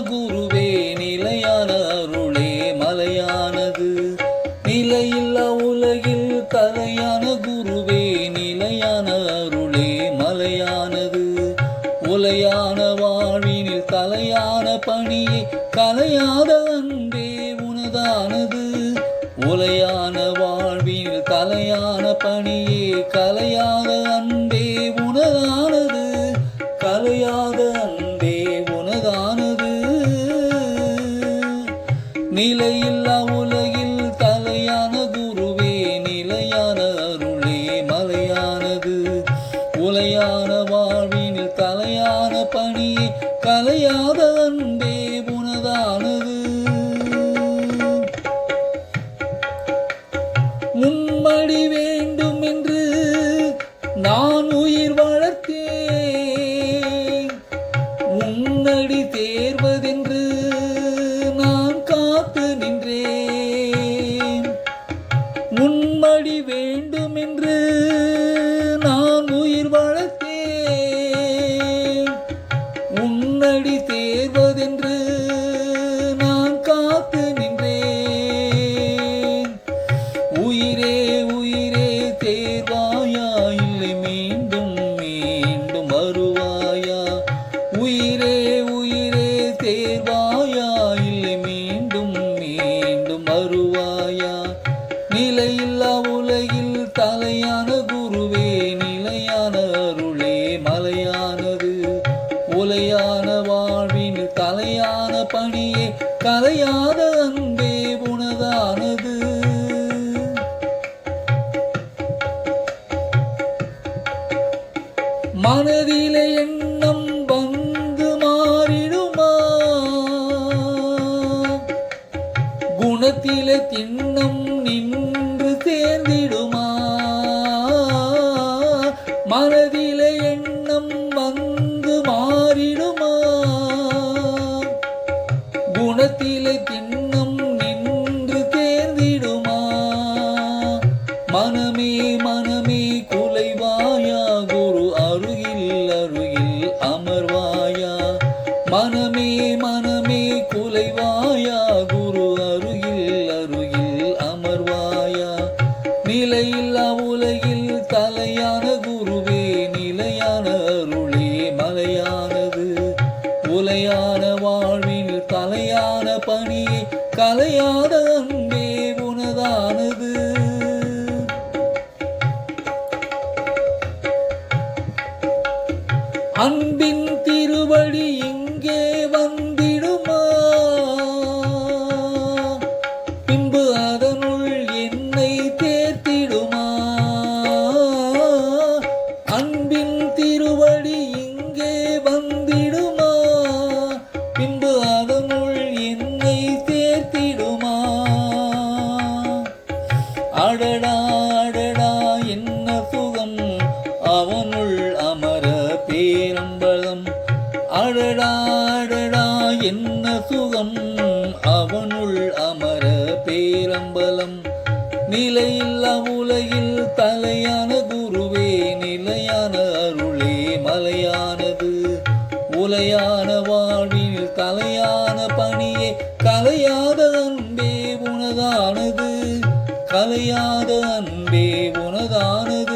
குருவே நிலையான அருளே மலையானது. நிலையில்லா உலகில் தலையான குருவே நிலையான அருளே மலையானது. உலையான வாழ்வினில் தலையான பணியே கலையாத அன்பே உனதானது. உலையான வாழ்வினில் தலையான பணியே கலையாத அன்பே உனதானது. கலையாத அன்பே உனதானது. நிலையில்லா உலகில் தலையான குருவே நிலையான அருளே மலையானது. உலையான வாழ்வினில் தலையான பணியே கலையாத அன்பே உனதானது. உன்மடி வேண்டும் என்று நான் உயிர் வளர்த்தேன். உன்னடி தேர்வதென்று நான் காத்து நின்றேன். உன்மடி வேண்டும் என்று நான் உயிர் வளர்த்தேன். உன்னடி தேர்வதென்று நான் காத்து நின்றேன். உயிரே உயிரே தேர்வாயா இல்லை மீண்டும் மீண்டும் வருவாயா. உயிரே உயிரே தேர்வாயா இல்லை மீண்டும் மீண்டும் வருவாயா. நிலையில்லா உலகில் தலையான குருவே நிலையான அருளே மலையானது. உலையான வாழ்வின் தலையான பணியே கலையாத அன்பே உனதானது. மனதிலே எண்ணம் வந்து மாறிடுமா. குணத்திலே திண்ணம் நின்று சேர்ந்திடுமா. மனதிலே எண்ணம் வந்து மாறிடுமா. குணத்திலே திண்ணம் நின்று தேர்ந்திடுமா. மனமே மனமே குலைவாயா குரு அருகில் அருகில் அமர்வாயா. மனமே மனமே குலைவாயா குரு அருகில் அருகில் அமர்வாயா. நிலையில்லா உலகில் தலையான குருவே நிலையான அருளே மலையானது. உலையான வாழ்வில் தலையான பணியே கலையாத அன்பே உனதானது. அன்பின் திருவடி இங்கே வந்திடுமா. பின்பு அதனுள் என்னை தேர்த்திடுமா. அன்பின் திருவடி இங்கே வந்திடுமா. பின்பு அதனுள் என்னை தேர்த்திடுமா. அடடா அடடா என்ன சுகம் அவனுள் அமர பேரம்பலம். அடடா அடடா என்ன சுகம் அவனுள் அமர பேரம்பலம். நிலையில்லா உலகில் தலையான குருவே நிலையான அருளே மலையானது. உலையான வாழ்வில் தலையான பணியே கலையாத அன்பே உனதானது. கலையாத அன்பே உனதானது.